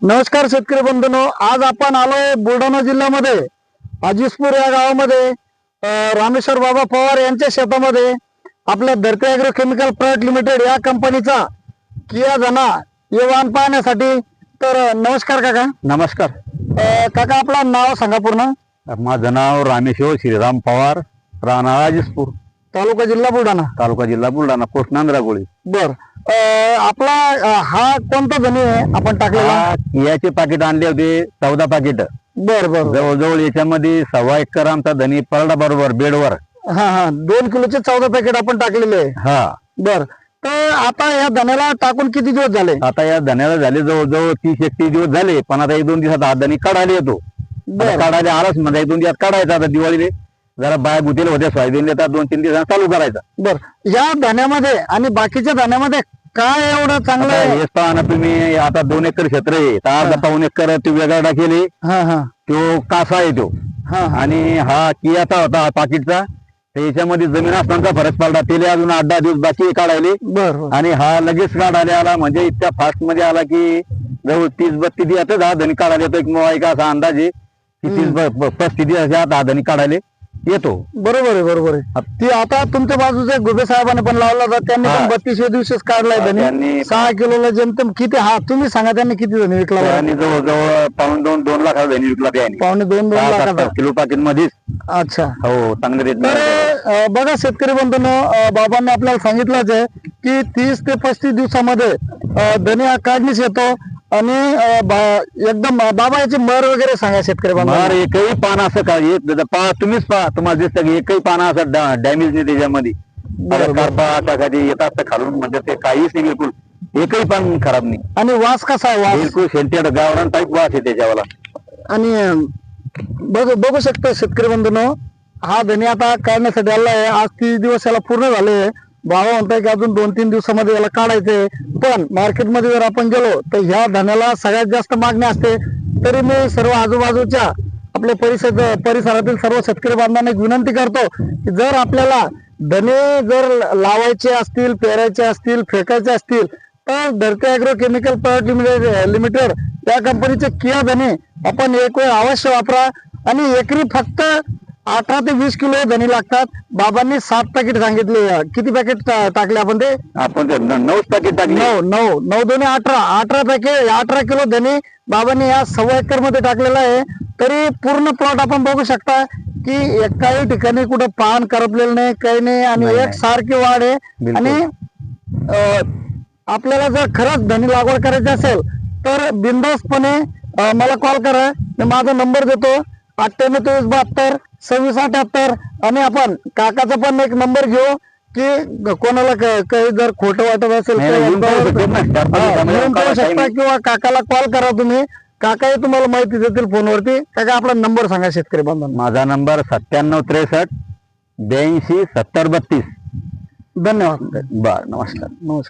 नमस्कार शेतकरी बंधूंनो, आज आपण आलोय बुलढाणा जिल्ह्यामध्ये अजिसपूर या गावामध्ये रामेश्वर बाबा पवार यांच्या शेतामध्ये आपल्या धरती ॲग्रो केमिकल प्रायव्हेट लिमिटेड या कंपनीचा किया जना हे वाहन पाहण्यासाठी. तर नमस्कार काका. नमस्कार काका, आपलं नाव सांगा पूर्ण. माझं नाव रामेश्वर श्रीराम पवार, राहणार अजिसपूर, तालुका जिल्हा बुलढाणा. तालुका जिल्हा बुलढाणा, पोस्ट नांद्रागोळी. बर, आपला हा कोणता धनी आहे आपण टाकलेला? याचे पाकिट आणले होते 14 पाकिट. बर बर. जवळजवळ याच्यामध्ये 1.25 एकर आमचा धनी पडला बरोबर बेडवर. हा 2 किलोचे 14 पॅकेट आपण टाकलेले आहे. हा. बर, तर आता या धन्याला टाकून किती दिवस झाले? आता या धन्याला झाले जवळजवळ 30-31 दिवस झाले, पण आता 1-2 दिवसात हा धनी काढायला येतो. काढायला आलाच म्हणजे 1-2 दिवसात काढायचा. आता दिवाळीले जरा बाया गुतेल होत्या, सोयाबीन देतात 2-3 दिवसात चालू करायचा. बर, या धान्यामध्ये आणि बाकीच्या धान्यामध्ये काय एवढं चांगलं आहे? हेच पहा ना तुम्ही, आता 2 एकर क्षेत्र आहे, तर 2 एकर ते वेगळा टाकेले. तो कासा आहे तो. आणि हा कियाचा होता पाकिटचा, त्याच्यामध्ये जमीन असताना फरक पडला. त्याला अजून 8-10 दिवस बाकी काढायले. आणि हा लगेच काढायला आला, म्हणजे इतक्या फास्ट मध्ये आला की जवळ 30-32 दिवसात हा धनी काढायला येतो. एक मोबाईल असा अंदाजे 30-35 दिवसात हा धनी काढायला येतो. बरोबर आहे, बरोबर आहे. ती आता तुमच्या बाजूचे गुबे साहेबांनी पण लावला होता, त्यांनी पण 32 दिवसच काढलाय धनी. 6 किलोला जमतेम किती? हा तुम्ही सांगा, त्यांनी किती धनी विकला? आणि जवळजवळ 2 लाखाचा धनी विकला त्याने. 2.5 लाखाचा किलो पाकिट मध्येच. अच्छा, हो, चांगले रेट. तर बघा शेतकरी बंधूंनो, बाबांनी आपल्याला सांगितलंच आहे की 30 ते 35 दिवसामध्ये धनी हा काढणीस येतो. आणि एकदम बाबा याची मर वगैरे सांगा शेतकरी बांधवांना. मर एकही पान असं का पहा, तुम्हीच पहा, तुम्हाला दिसतं की एकही पान असं डॅमेज नाही त्याच्यामध्ये. टाकायचे येतात खालून, म्हणजे ते काहीच नाही, बिलकुल एकही पान खराब नाही. आणि वास कसा आहे? वास बिलकुल सेंटेड गावरान टाईप वास आहे त्याच्यावाला. आणि बघू शकतो शेतकरी बंधूंनो, हा धनी आता काढण्यासाठी आला आहे. आज 30 दिवस याला पूर्ण झाले. बाबा म्हणताय की अजून 2-3 दिवसामध्ये याला काढायचंय. पण मार्केटमध्ये जर आपण गेलो तर ह्या धान्याला सगळ्यात जास्त मागणी असते. तरी मी सर्व आजूबाजूच्या आपल्या परिसरातील सर्व शेतकरी बांधवांना एक विनंती करतो की जर आपल्याला धने जर लावायचे असतील, पेरायचे असतील, फेकायचे असतील, तर धरती ॲग्रो केमिकल प्रायव्हेट लिमिटेड या कंपनीचे किया धने आपण एक वेळ अवश्य वापरा. आणि एकरी फक्त 18 ते 20 किलो धनी लागतात. बाबांनी 7 पॅकेट सांगितले. किती पॅकेट टाकले आपण? ते 9 पॅकेट टाकले. 9 2 18 पॅकेट, 18 किलो धनी बाबांनी या 1.25 एकर मध्ये टाकलेला आहे. तरी पूर्ण प्लॉट आपण बघू शकता की एकाही ठिकाणी कुठं पान करपलेलं नाही, काही नाही, आणि एक सारखी वाढ आहे. आणि आपल्याला जर खरंच धनी लागवड करायची असेल तर बिनधास्तपणे मला कॉल करा. मी माझा नंबर देतो 98 22 72 26 78. आणि आपण काकाचा पण एक नंबर घेऊ की कोणाला काही जर खोटं वाटत असेल शकता, किंवा काकाला कॉल करा तुम्ही. काकाही तुम्हाला माहिती देतील फोनवरती. काका, आपला नंबर सांगा शेतकरी बांधवांना. माझा नंबर 97 63 82 70 32. धन्यवाद. बर, नमस्कार. नमस्कार.